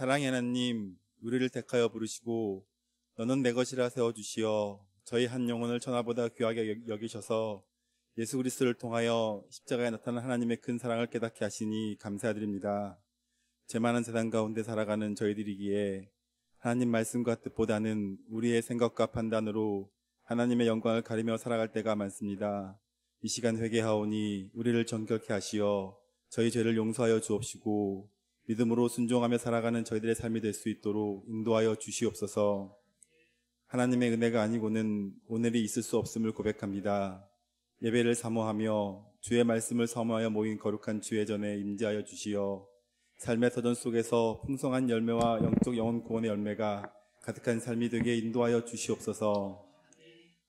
사랑의 하나님, 우리를 택하여 부르시고 너는 내 것이라 세워주시어 저희 한 영혼을 천하보다 귀하게 여기셔서 예수 그리스도를 통하여 십자가에 나타난 하나님의 큰 사랑을 깨닫게 하시니 감사드립니다. 죄 많은 세상 가운데 살아가는 저희들이기에 하나님 말씀과 뜻보다는 우리의 생각과 판단으로 하나님의 영광을 가리며 살아갈 때가 많습니다. 이 시간 회개하오니 우리를 정결케 하시어 저희 죄를 용서하여 주옵시고 믿음으로 순종하며 살아가는 저희들의 삶이 될 수 있도록 인도하여 주시옵소서. 하나님의 은혜가 아니고는 오늘이 있을 수 없음을 고백합니다. 예배를 사모하며 주의 말씀을 사모하여 모인 거룩한 주의 전에 임재하여 주시어 삶의 터전 속에서 풍성한 열매와 영적 영혼 구원의 열매가 가득한 삶이 되게 인도하여 주시옵소서.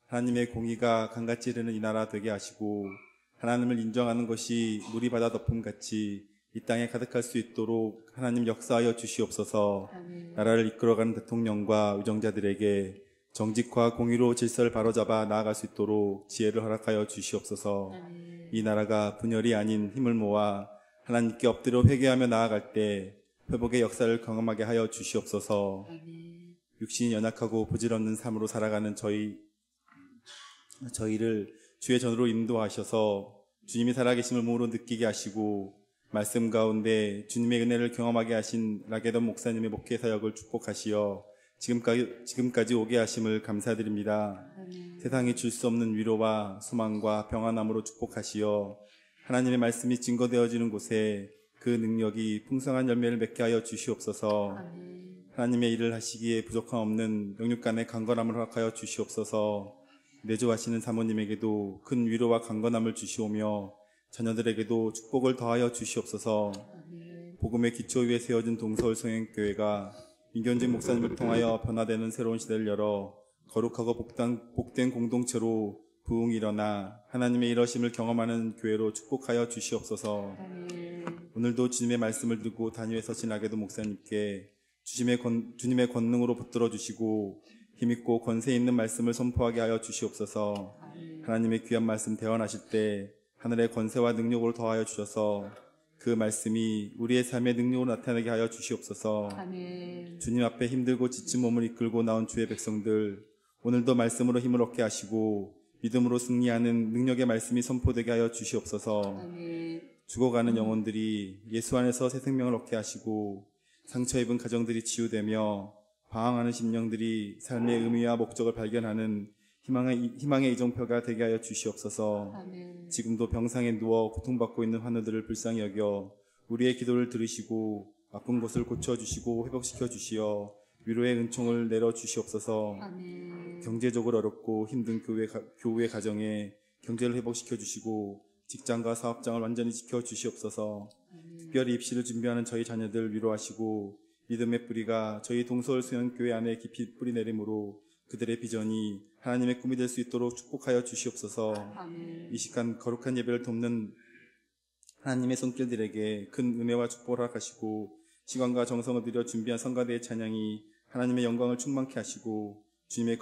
하나님의 공의가 강같이 흐르는 이 나라 되게 하시고 하나님을 인정하는 것이 물이 바다 덮음같이 이 땅에 가득할 수 있도록 하나님 역사하여 주시옵소서. 나라를 이끌어가는 대통령과 의정자들에게 정직과 공의로 질서를 바로잡아 나아갈 수 있도록 지혜를 허락하여 주시옵소서. 이 나라가 분열이 아닌 힘을 모아 하나님께 엎드려 회개하며 나아갈 때 회복의 역사를 경험하게 하여 주시옵소서. 육신이 연약하고 부질없는 삶으로 살아가는 저희를 주의 전으로 인도하셔서 주님이 살아계심을 몸으로 느끼게 하시고 말씀 가운데 주님의 은혜를 경험하게 하신 라게돈 목사님의 목회 사역을 축복하시어 지금까지 오게 하심을 감사드립니다. 세상이 줄 수 없는 위로와 소망과 평안함으로 축복하시어 하나님의 말씀이 증거되어지는 곳에 그 능력이 풍성한 열매를 맺게 하여 주시옵소서. 하나님의 일을 하시기에 부족함 없는 영육간의 강건함을 허락하여 주시옵소서. 내조하시는 사모님에게도 큰 위로와 강건함을 주시오며 자녀들에게도 축복을 더하여 주시옵소서. 복음의 기초 위에 세워진 동서울 성행교회가 민경진 목사님을 통하여 변화되는 새로운 시대를 열어 거룩하고 복된 공동체로 부흥이 일어나 하나님의 일하심을 경험하는 교회로 축복하여 주시옵소서. 오늘도 주님의 말씀을 듣고 단위에 서신 라게도 목사님께 주님의 권능으로 붙들어 주시고 힘있고 권세 있는 말씀을 선포하게 하여 주시옵소서. 하나님의 귀한 말씀 대언하실 때 하늘의 권세와 능력을 더하여 주셔서 그 말씀이 우리의 삶의 능력으로 나타나게 하여 주시옵소서. 아멘. 주님 앞에 힘들고 지친 몸을 이끌고 나온 주의 백성들, 오늘도 말씀으로 힘을 얻게 하시고 믿음으로 승리하는 능력의 말씀이 선포되게 하여 주시옵소서. 아멘. 죽어가는 영혼들이 예수 안에서 새 생명을 얻게 하시고 상처 입은 가정들이 치유되며 방황하는 심령들이 삶의 의미와 목적을 발견하는 희망의 이정표가 되게 하여 주시옵소서. 아멘. 지금도 병상에 누워 고통받고 있는 환우들을 불쌍히 여겨 우리의 기도를 들으시고 아픈 곳을 고쳐주시고 회복시켜 주시어 위로의 은총을 내려 주시옵소서. 아멘. 경제적으로 어렵고 힘든 교우의 가정에 경제를 회복시켜 주시고 직장과 사업장을 완전히 지켜 주시옵소서. 아멘. 특별히 입시를 준비하는 저희 자녀들 위로하시고 믿음의 뿌리가 저희 동서울 수영교회 안에 깊이 뿌리 내림으로 그들의 비전이 하나님의 꿈이 될 수 있도록 축복하여 주시옵소서. 아멘. 이 시간 거룩한 예배를 돕는 하나님의 손길들에게 큰 은혜와 축복을 허락하시고 시간과 정성을 들여 준비한 성가대의 찬양이 하나님의 영광을 충만케 하시고 주님의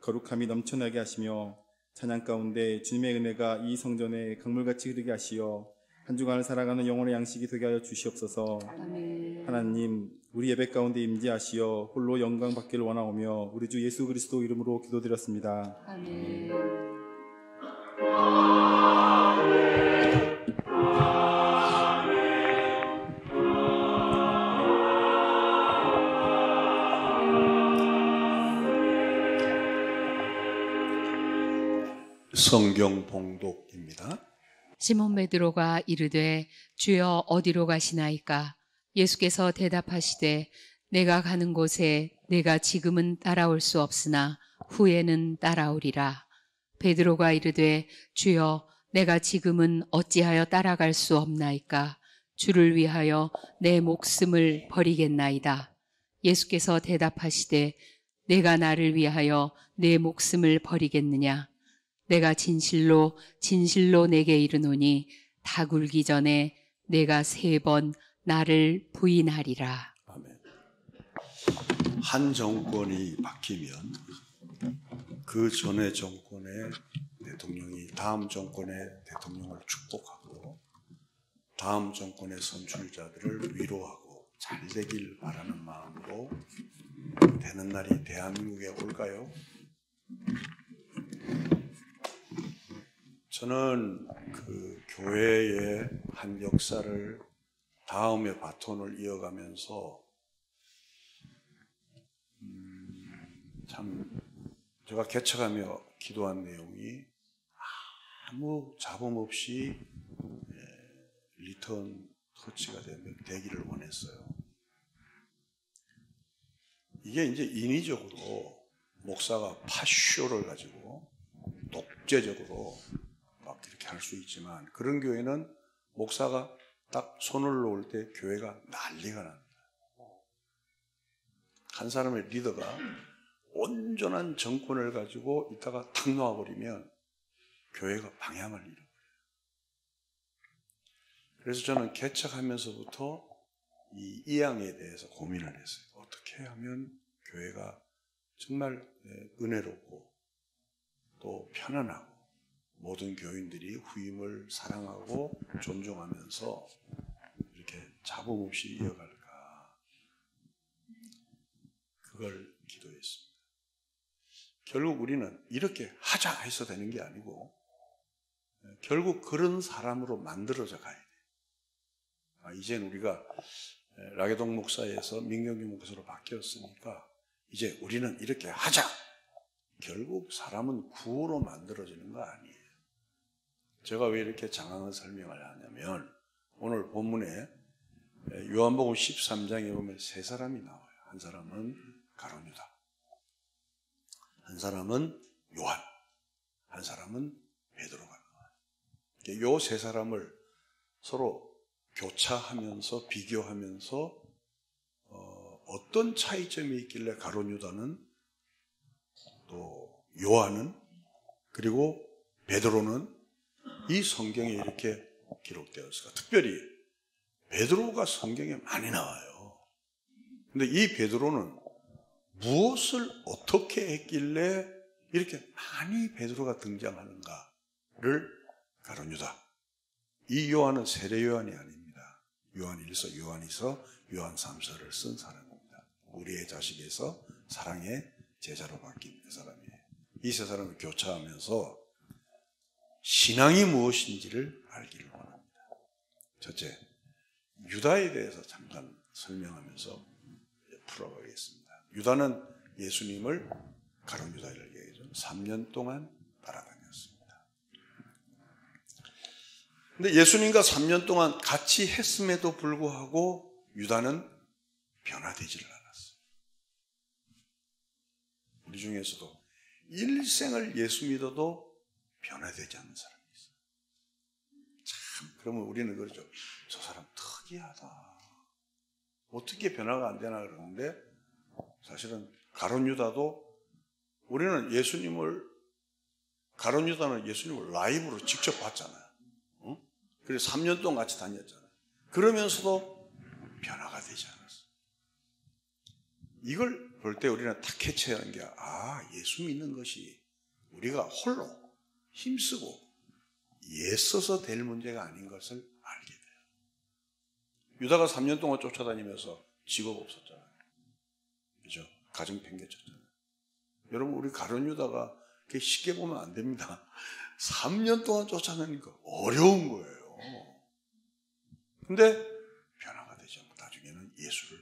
거룩함이 넘쳐나게 하시며 찬양 가운데 주님의 은혜가 이 성전에 강물같이 흐르게 하시어 한 주간을 살아가는 영혼의 양식이 되게 하여 주시옵소서. 아멘. 하나님, 우리 예배 가운데 임재하시어 홀로 영광 받기를 원하오며 우리 주 예수 그리스도 이름으로 기도드렸습니다. 아멘. 성경 봉독입니다. 시몬 베드로가 이르되 주여 어디로 가시나이까? 예수께서 대답하시되 내가 가는 곳에 내가 지금은 따라올 수 없으나 후에는 따라오리라. 베드로가 이르되 주여 내가 지금은 어찌하여 따라갈 수 없나이까? 주를 위하여 내 목숨을 버리겠나이다. 예수께서 대답하시되 내가 나를 위하여 내 목숨을 버리겠느냐? 내가 진실로 진실로 내게 이르노니 다 굴기 전에 내가 3번 나를 부인하리라. 아멘. 한 정권이 바뀌면 그 전의 정권의 대통령이 다음 정권의 대통령을 축복하고 다음 정권의 선출자들을 위로하고 잘 되길 바라는 마음으로 되는 날이 대한민국에 올까요? 저는 그 교회의 한 역사를 다음의 바톤을 이어가면서 참 제가 개척하며 기도한 내용이 아무 잡음 없이 리턴 터치가 되기를 원했어요. 이게 이제 인위적으로 목사가 파쇼를 가지고 독재적으로 막 이렇게 할 수 있지만 그런 교회는 목사가 딱 손을 놓을 때 교회가 난리가 납니다. 한 사람의 리더가 온전한 정권을 가지고 있다가 탁 놓아버리면 교회가 방향을 잃어버려요. 그래서 저는 개척하면서부터 이 이양에 대해서 고민을 했어요. 어떻게 하면 교회가 정말 은혜롭고 또 편안하고 모든 교인들이 후임을 사랑하고 존중하면서 이렇게 잡음 없이 이어갈까? 그걸 기도했습니다. 결국 우리는 이렇게 하자 해서 되는 게 아니고 결국 그런 사람으로 만들어져 가야 돼요. 이젠 우리가 라게동 목사에서 민경규 목사로 바뀌었으니까 이제 우리는 이렇게 하자. 결국 사람은 구호로 만들어지는 거 아니에요. 제가 왜 이렇게 장황한 설명을 하냐면 오늘 본문에 요한복음 13장에 보면 세 사람이 나와요. 한 사람은 가룟 유다, 한 사람은 요한, 한 사람은 베드로가 나와요. 요 세 사람을 서로 교차하면서 비교하면서 어떤 차이점이 있길래 가룟 유다는 또 요한은 그리고 베드로는 이 성경에 이렇게 기록되었을까? 특별히 베드로가 성경에 많이 나와요. 근데 이 베드로는 무엇을 어떻게 했길래 이렇게 많이 베드로가 등장하는가를 가룟 유다. 이 요한은 세례 요한이 아닙니다. 요한 1서, 요한 2서, 요한 3서를 쓴 사람입니다. 우리의 자식에서 사랑의 제자로 바뀐 그 사람이에요. 이 세 사람을 교차하면서 신앙이 무엇인지를 알기를 원합니다. 첫째, 유다에 대해서 잠깐 설명하면서 풀어가겠습니다. 유다는 예수님을 가룟 유다를 얘기하죠. 3년 동안 따라다녔습니다. 근데 예수님과 3년 동안 같이 했음에도 불구하고 유다는 변화되지를 않았어요. 우리 중에서도 일생을 예수 믿어도 변화되지 않는 사람이 있어요. 참, 그러면 우리는 그러죠. 저 사람 특이하다. 어떻게 변화가 안 되나 그러는데 사실은 가룟 유다도 우리는 가룟 유다는 예수님을 라이브로 직접 봤잖아요. 응? 그래서 3년 동안 같이 다녔잖아요. 그러면서도 변화가 되지 않았어요. 이걸 볼 때 우리는 다 캐치하는 게 예수 믿는 것이 우리가 홀로 힘쓰고 애써서 될 문제가 아닌 것을 알게 돼요. 유다가 3년 동안 쫓아다니면서 직업 없었잖아요. 그죠? 가정 팽개쳤잖아요. 여러분, 우리 가룟 유다가 그렇게 쉽게 보면 안 됩니다. 3년 동안 쫓아다니니까 어려운 거예요. 근데 변화가 되지 않고 나중에는 예수를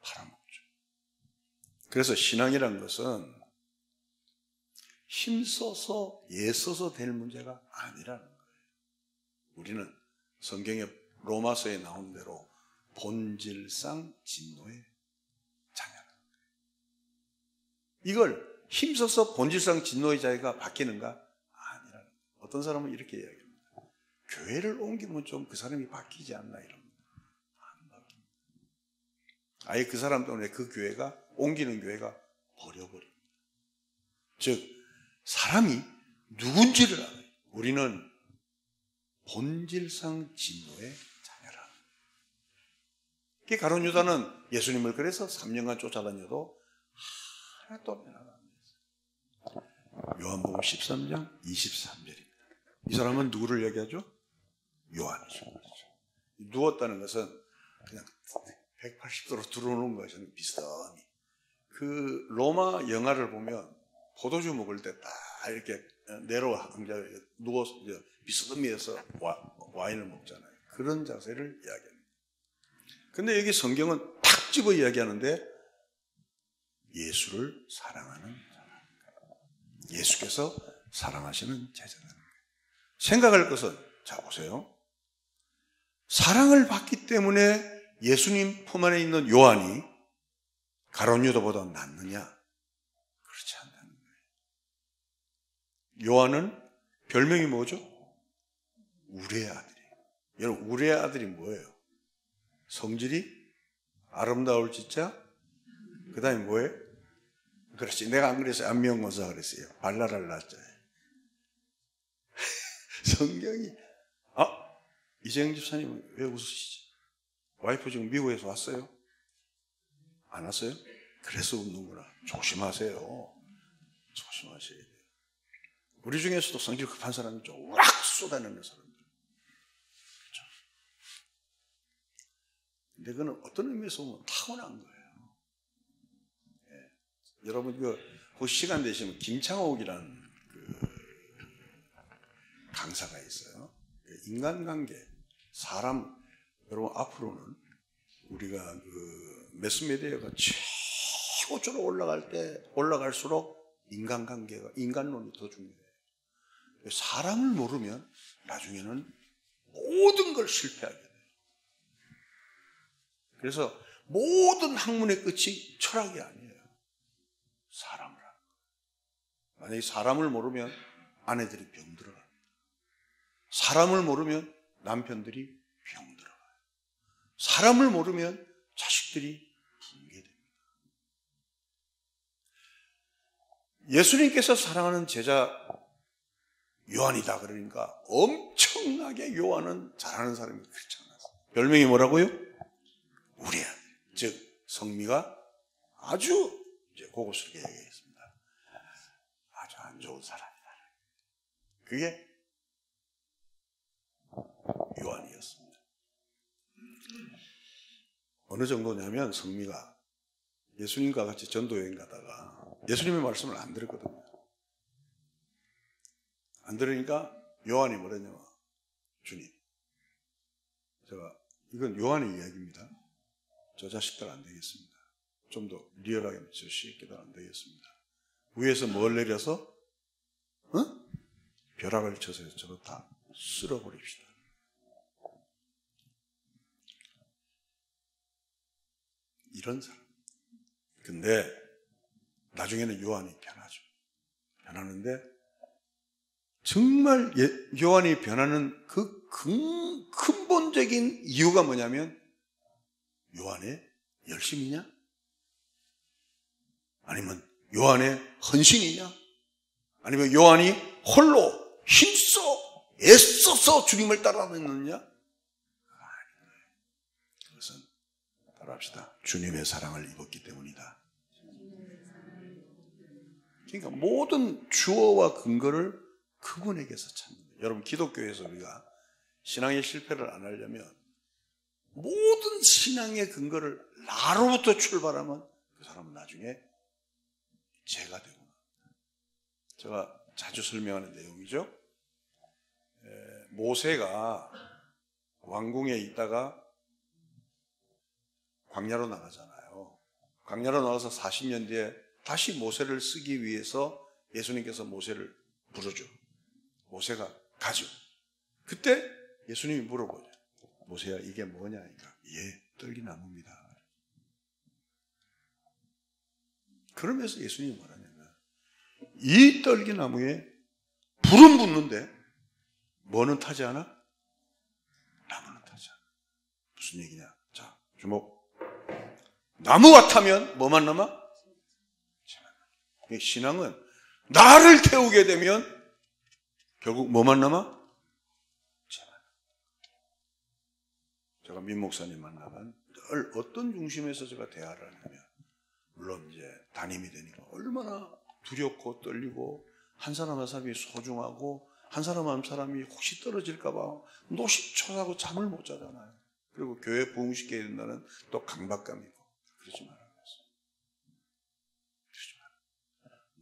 팔아먹죠. 그래서 신앙이란 것은 힘써서 애써서 될 문제가 아니라는 거예요. 우리는 성경의 로마서에 나온 대로 본질상 진노의 자녀라는 거예요. 이걸 힘써서 본질상 진노의 자녀가 바뀌는가? 아니라는 거예요. 어떤 사람은 이렇게 이야기합니다. 교회를 옮기면 좀 그 사람이 바뀌지 않나 이럽니다. 안 바뀝니다. 아예 그 사람 때문에 그 교회가 옮기는 교회가 버려버립니다. 즉 사람이 누군지를 알아요. 우리는 본질상 진노의 자녀라. 가룟 유다는 예수님을 그래서 3년간 쫓아다녀도 하나도 변화가 안 됐어요. 요한복음 13장 23절입니다. 이 사람은 누구를 얘기하죠? 요한이죠. 누웠다는 것은 그냥 180도로 들어오는 것은 비스듬히. 그 로마 영화를 보면 포도주 먹을 때 딱 이렇게 누워서 비스듬히 해서 와인을 먹잖아요. 그런 자세를 이야기합니다. 근데 여기 성경은 탁 집어 이야기하는데 예수를 사랑하는 사람. 예수께서 사랑하시는 제자들. 생각할 것은, 자 보세요. 사랑을 받기 때문에 예수님 품 안에 있는 요한이 가룟 유다보다 낫느냐? 그렇지 않다는 거예요. 요한은 별명이 뭐죠? 우리의 아들이에요. 여러분, 우리의 아들이 뭐예요? 성질이 아름다울 지자, 그 다음에 뭐예요? 그렇지. 내가 안 그랬어요. 안미영권사 그랬어요. 발랄할 낮자에. 성경이, 이재영 집사님은 왜 웃으시지? 와이프 지금 미국에서 왔어요? 안 왔어요? 그래서 웃는구나. 조심하세요. 조심하셔야 돼요. 우리 중에서도 성질 급한 사람이 좀 왁 쏟아내는 사람들. 그렇죠? 근데 그건 어떤 의미에서 보면 타고난 거예요. 예. 여러분, 그 시간 되시면 김창옥이라는 강사가 있어요. 인간관계, 사람, 여러분 앞으로는 우리가 매스미디어가 최고조로 올라갈수록 인간관계가, 인간론이 더 중요해요. 사람을 모르면 나중에는 모든 걸 실패하게 돼요. 그래서 모든 학문의 끝이 철학이 아니에요. 사람을 하는 거예요. 만약에 사람을 모르면 아내들이 병들어가요. 사람을 모르면 남편들이 병들어가요. 사람을 모르면 자식들이 붕괴됩니다. 예수님께서 사랑하는 제자 요한이다 그러니까 엄청나게 요한은 잘하는 사람이 그렇지 않았어요. 별명이 뭐라고요? 우리 아들. 즉 성미가 아주 이제 고급스럽게 얘기했습니다. 아주 안 좋은 사람이다. 그게 요한이었습니다. 어느 정도냐면 성미가 예수님과 같이 전도여행 가다가 예수님의 말씀을 안 들었거든요. 안 들으니까 요한이 뭐랬냐면, 주님, 이건 요한의 이야기입니다. 저 자식들 안 되겠습니다. 좀 더 리얼하게 저 새끼들 안 되겠습니다. 위에서 뭘 내려서 벼락을 쳐서 저거 다 쓸어버립시다. 이런 사람. 근데 나중에는 요한이 변하죠. 변하는데 정말 요한이 변하는 그 근본적인 이유가 뭐냐면 요한의 열심이냐? 아니면 요한의 헌신이냐? 아니면 요한이 홀로 힘써 애써서 주님을 따라다녔느냐? 아니에요. 그것은 따라합시다. 주님의 사랑을 입었기 때문이다. 그러니까 모든 주어와 근거를 그분에게서 찾는 거예요. 여러분, 기독교에서 우리가 신앙의 실패를 안 하려면 모든 신앙의 근거를 나로부터 출발하면 그 사람은 나중에 죄가 되고 맙니다. 제가 자주 설명하는 내용이죠. 모세가 왕궁에 있다가 광야로 나가잖아요. 광야로 나가서 40년 뒤에 다시 모세를 쓰기 위해서 예수님께서 모세를 부르죠. 모세가 가죠. 그때 예수님이 물어보죠. 모세야, 이게 뭐냐? 그러니까, 떨기나무입니다. 그러면서 예수님이 뭐라냐면, 이 떨기나무에 불은 붙는데 뭐는 타지 않아? 나무는 타지 않아. 무슨 얘기냐? 자, 주목. 나무가 타면 뭐만 남아? 신앙은 나를 태우게 되면 결국 뭐만 남아? 죄만. 제가 민 목사님 만나면 늘 어떤 중심에서 제가 대화를 하냐면, 물론 이제 담임이 되니까 얼마나 두렵고 떨리고, 한 사람 한 사람이 소중하고, 한 사람 한 사람이 혹시 떨어질까봐 노심초사하고 잠을 못 자잖아요. 그리고 교회 부흥시켜야 된다는 또 강박감이 있고. 그러지 마라.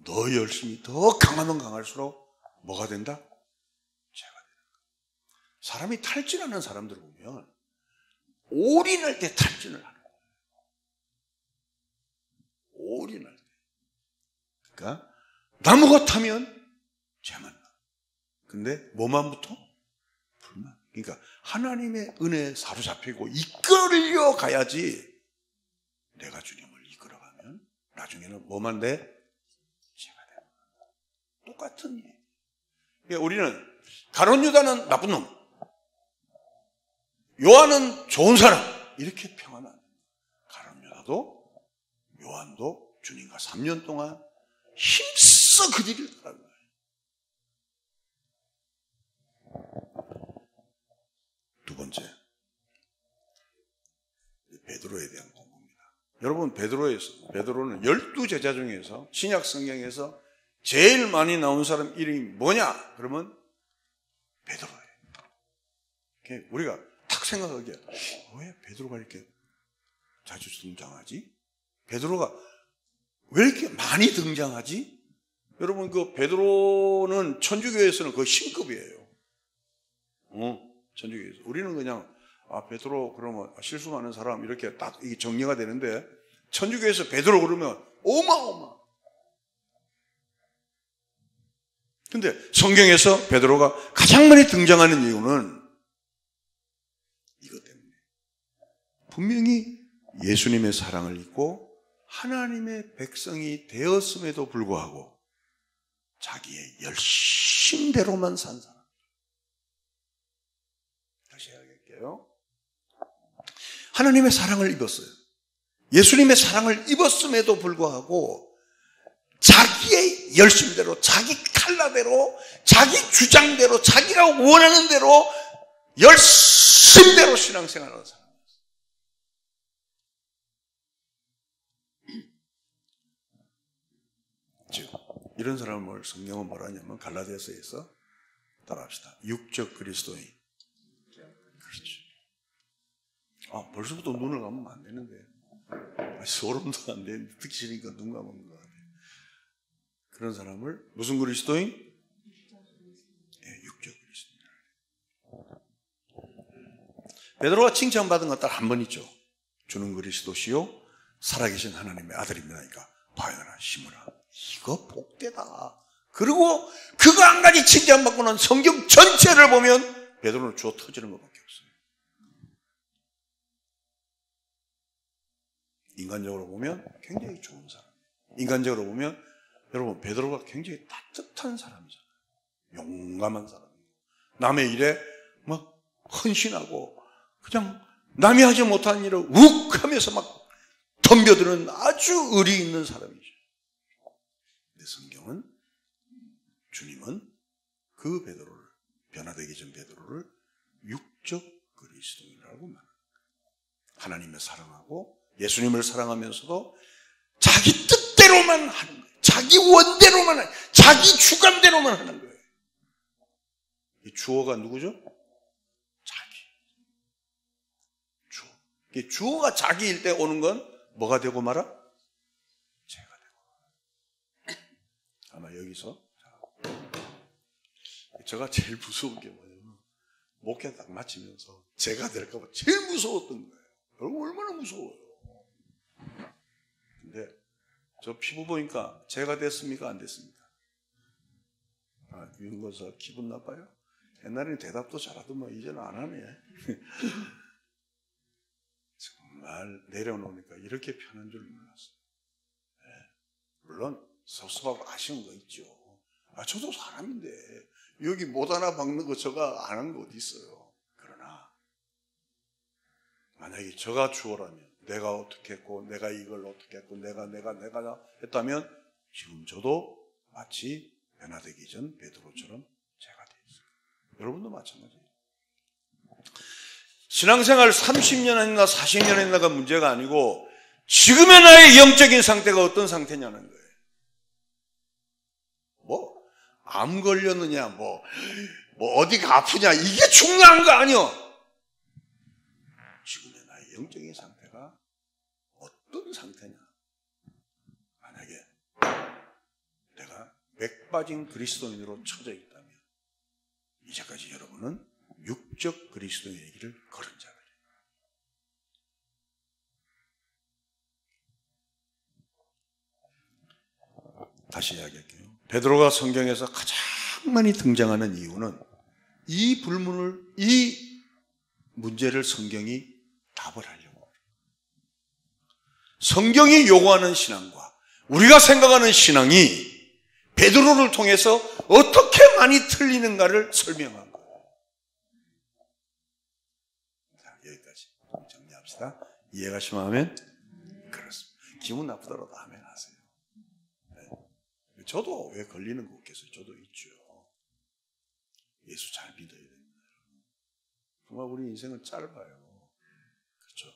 너 열심히 더 강하면 강할수록 뭐가 된다? 죄가 되는 거야. 사람이 탈진하는 사람들을 보면 올인할 때 탈진을 하는 거예요. 올인할 때. 그러니까 나무가 타면 죄만 나. 근데 뭐만부터? 불만. 그러니까 하나님의 은혜에 사로잡히고 이끌려 가야지. 내가 주님을 이끌어가면 나중에는 뭐만 돼? 죄가 돼. 똑같은 일. 그러니까 우리는 가룟 유다는 나쁜 놈, 요한은 좋은 사람, 이렇게 평하면 안 됩니다. 가룟 유다도 요한도 주님과 3년 동안 힘써 그 길을 따라간 거예요. 두 번째, 베드로에 대한 공부입니다. 여러분, 베드로는 12제자 중에서 신약 성경에서 제일 많이 나온 사람 이름이 뭐냐? 그러면 베드로예요. 우리가 딱 생각하기에 왜 베드로가 이렇게 자주 등장하지? 베드로가 왜 이렇게 많이 등장하지? 여러분, 그 베드로는 천주교에서는 거의 신급이에요. 천주교에서. 우리는 그냥 베드로 그러면 실수 많은 사람 이렇게 딱 이게 정리가 되는데, 천주교에서 베드로 그러면 어마어마. 근데 성경에서 베드로가 가장 많이 등장하는 이유는 이것 때문에. 분명히 예수님의 사랑을 잊고 하나님의 백성이 되었음에도 불구하고 자기의 열심대로만 산 사람. 다시 해야겠게요. 하나님의 사랑을 입었어요. 예수님의 사랑을 입었음에도 불구하고 자기의 열심대로, 자기 칼라대로, 자기 주장대로, 자기가 원하는 대로 열심대로 신앙생활하는 사람. 즉, 이런 사람을 성경은 뭐라 하냐면 갈라디아서에서 따라합시다. 육적 그리스도인. 그렇죠. 벌써부터 눈을 감으면 안 되는데. 소름도 안 되는데 듣기 싫으니까 눈 감은 거 같아요. 그런 사람을 무슨 그리스도인? 육적 그리스도인. 베드로가 칭찬받은 건 딱 한 번 있죠. 주는 그리스도시요 살아계신 하나님의 아들입니다니까 바요나 심으라. 이거 복되다. 그리고 그거 한 가지 칭찬받고는 성경 전체를 보면 베드로는 주워 터지는 것밖에 없어요. 인간적으로 보면 굉장히 좋은 사람. 인간적으로 보면 여러분, 베드로가 굉장히 따뜻한 사람이잖아요. 용감한 사람이고 남의 일에 막 헌신하고 그냥 남이 하지 못한 일을 욱 하면서 막 덤벼드는 아주 의리 있는 사람이죠. 근데 성경은, 주님은 그 베드로를, 변화되기 전 베드로를 육적 그리스도인이라고 말합니다. 하나님을 사랑하고 예수님을 사랑하면서도 자기 뜻대로만 하는 거예요. 자기 원대로만 하는 거예요. 자기 주관대로만 하는 거예요. 이 주어가 누구죠? 자기. 주어. 이 주어가 자기일 때 오는 건 뭐가 되고 말아? 죄가 되고. 아마 여기서 제가 제일 무서운 게 뭐냐면 목회 딱 마치면서 죄가 될까 봐 제일 무서웠던 거예요. 여러분 얼마나 무서워요. 근데 저 피부 보니까 죄가 됐습니까? 안 됐습니까? 윤건서 기분 나빠요? 옛날에는 대답도 잘하더만 이제는 안 하네. 정말 내려놓으니까 이렇게 편한 줄 몰랐어요. 네. 물론 섭섭하고 아쉬운 거 있죠. 저도 사람인데 여기 못 하나 박는 거 저가 안 한 거 어디 있어요. 그러나 만약에 저가 주어라면 내가 어떻게 했고 내가 이걸 어떻게 했고 내가 했다면 지금 저도 마치 변화되기 전 베드로처럼 죄가 되어 있어요. 여러분도 마찬가지예요. 신앙생활 30년 했나 40년 했나가 문제가 아니고 지금의 나의 영적인 상태가 어떤 상태냐는 거예요. 암 걸렸느냐, 어디가 아프냐, 이게 중요한 거 아니요. 어떤 상태냐? 만약에 내가 맥 빠진 그리스도인으로 처져 있다면 이제까지 여러분은 육적 그리스도인의 길을 걸은 자들이에요. 다시 이야기할게요. 베드로가 성경에서 가장 많이 등장하는 이유는 이 문제를 성경이 답을 하려고. 성경이 요구하는 신앙과 우리가 생각하는 신앙이 베드로를 통해서 어떻게 많이 틀리는가를 설명한 거예요. 자, 여기까지 정리합시다. 이해가시면 하면 그렇습니다. 기분 나쁘더라도 하면 하세요. 네. 저도 왜 걸리는 거 없겠어요? 저도 있죠. 예수 잘 믿어야 됩니다. 정말 우리 인생은 짧아요. 그렇죠?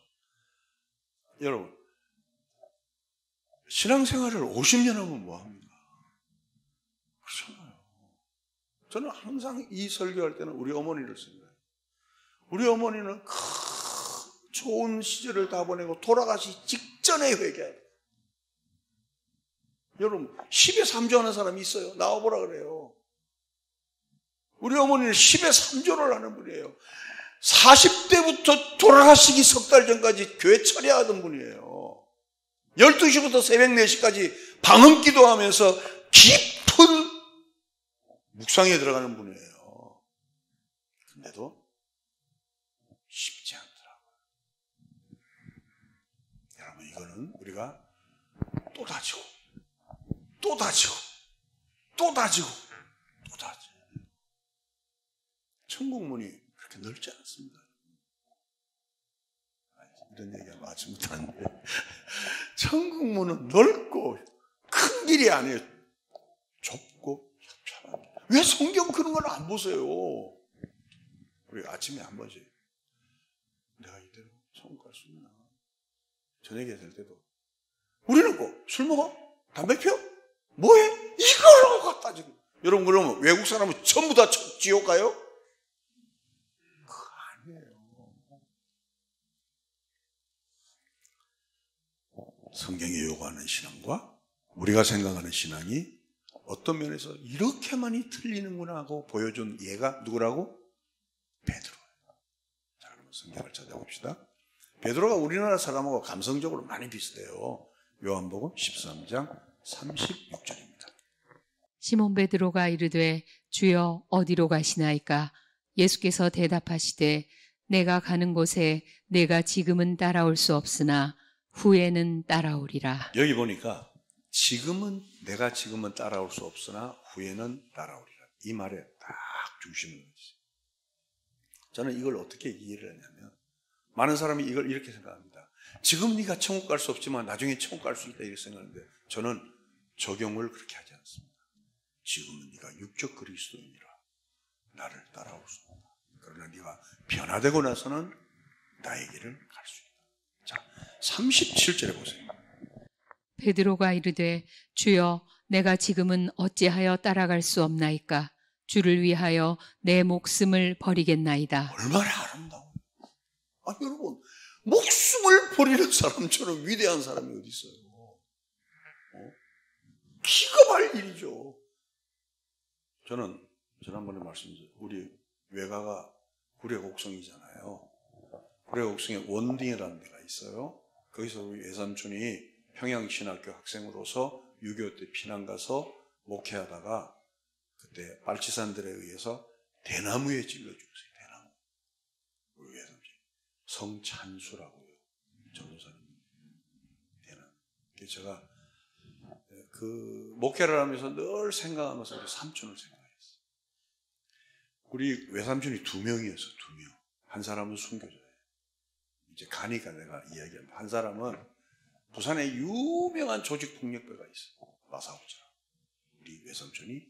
여러분, 신앙생활을 50년 하면 뭐합니까? 그렇잖아요. 저는 항상 이 설교할 때는 우리 어머니를 생각해요. 우리 어머니는 좋은 시절을 다 보내고 돌아가시 직전에 회개해요. 여러분, 10에 3조 하는 사람이 있어요. 나와보라 그래요. 우리 어머니는 10에 3조를 하는 분이에요. 40대부터 돌아가시기 석 달 전까지 교회 철야하던 분이에요. 12시부터 새벽 4시까지 방언 기도하면서 깊은 묵상에 들어가는 분이에요. 근데도 쉽지 않더라고요. 여러분, 이거는 우리가 또 다지고 또 다지고 또 다지고 또 다지고. 천국 문이 그렇게 넓지 않습니다. 이런 얘기하면 아침부터 안 돼. 천국 문은 넓고 큰 길이 아니에요. 좁고 협착합니다. 왜 성경 그런 걸 안 보세요? 우리 아침에 한 번씩 내가 이대로 천국 갈 수 있나? 저녁에 될 때도 우리는 뭐 술 먹어? 담배 피워? 뭐해? 이걸 갖다 지금. 여러분, 그러면 외국 사람은 전부 다 지옥 가요? 그거 아니에요. 성경이 요구하는 신앙과 우리가 생각하는 신앙이 어떤 면에서 이렇게 많이 틀리는구나 하고 보여준 얘가 누구라고? 베드로예요. 자, 그러면 성경을 찾아봅시다. 베드로가 우리나라 사람하고 감성적으로 많이 비슷해요. 요한복음 13장 36절입니다. 시몬 베드로가 이르되 주여 어디로 가시나이까? 예수께서 대답하시되 내가 가는 곳에 내가 지금은 따라올 수 없으나 후에는 따라오리라. 여기 보니까 내가 지금은 따라올 수 없으나 후에는 따라오리라. 이 말에 딱 중심을 놓으세요. 저는 이걸 어떻게 이해를 하냐면 많은 사람이 이걸 이렇게 생각합니다. 지금 네가 천국 갈 수 없지만 나중에 천국 갈 수 있다 이렇게 생각하는데 저는 적용을 그렇게 하지 않습니다. 지금은 네가 육적 그리스도인이라 나를 따라올 수 없다. 그러나 네가 변화되고 나서는 나의 길을 갈 수 있다. 자, 37절에 보세요. 베드로가 이르되 주여 내가 지금은 어찌하여 따라갈 수 없나이까? 주를 위하여 내 목숨을 버리겠나이다. 얼마나 아름다워요. 여러분, 목숨을 버리는 사람처럼 위대한 사람이 어디 있어요? 기겁할 일이죠. 저는 지난번에 말씀드렸죠. 우리 외가가 구례곡성이잖아요. 구례곡성에 원딩이라는 데가 있어요. 거기서 우리 외삼촌이 평양신학교 학생으로서 6.25 때 피난 가서 목회하다가 그때 빨치산들에 의해서 대나무에 찔러 죽었어요. 대나무. 우리 외삼촌 성찬수라고요. 전도사님. 대나무. 그래서 제가 그 목회를 하면서 늘 생각하면서 우리 삼촌을 생각했어요. 우리 외삼촌이 2명이었어요. 2명. 한 사람은 순교자예요. 이제 가니까 내가 이야기합니다. 한 사람은 부산에 유명한 조직폭력배가 있어요. 마사오자. 우리 외삼촌이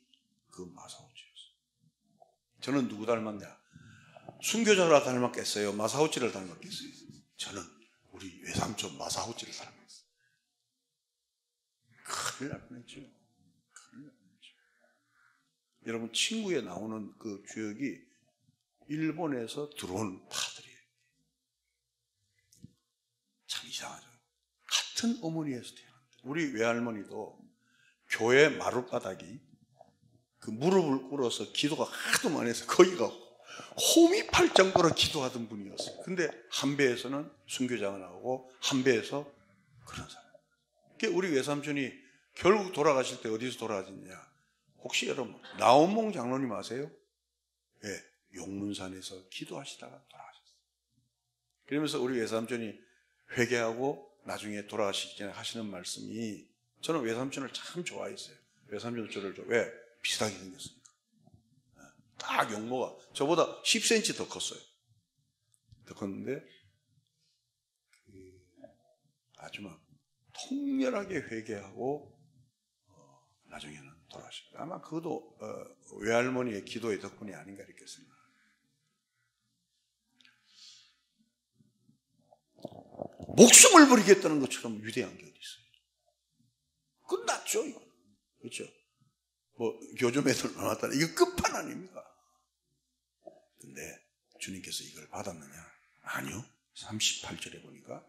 그 마사오지였어요. 저는 누구 닮았냐? 순교자라 닮았겠어요? 마사오지를 닮았겠어요? 저는 우리 외삼촌 마사오지를 닮았어요. 큰일 날 뻔했죠. 큰일 날 뻔했죠. 여러분, 친구에 나오는 그 주역이 일본에서 들어온 파들이에요. 참 이상하죠. 같은 어머니에서 태어납니다. 우리 외할머니도 교회 마룻바닥이 그 무릎을 꿇어서 기도가 하도 많이 해서 거기가 홈이 팔 정도로 기도하던 분이었어요. 근데 한배에서는 순교자가 나오고 한배에서 그런 사람. 그러니까 우리 외삼촌이 결국 돌아가실 때 어디서 돌아가셨냐? 혹시 여러분 나온몽 장로님 아세요? 네, 용문산에서 기도하시다가 돌아가셨어요. 그러면서 우리 외삼촌이 회개하고 나중에 돌아가시기 전에 하시는 말씀이, 저는 외삼촌을 참 좋아했어요. 외삼촌도 저를 왜? 비슷하게 생겼으니까. 딱 용모가 저보다 10cm 더 컸어요. 더 컸는데 아주 막 통렬하게 회개하고 나중에는 돌아가셨어요. 아마 그것도 외할머니의 기도의 덕분이 아닌가 이렇게 생각합니다. 목숨을 버리겠다는 것처럼 위대한 게 어디 있어요? 끝났죠, 이거. 그렇죠? 뭐 교좀 애들 나왔다, 이거 끝판왕입니까? 근데 주님께서 이걸 받았느냐? 아니요. 38절에 보니까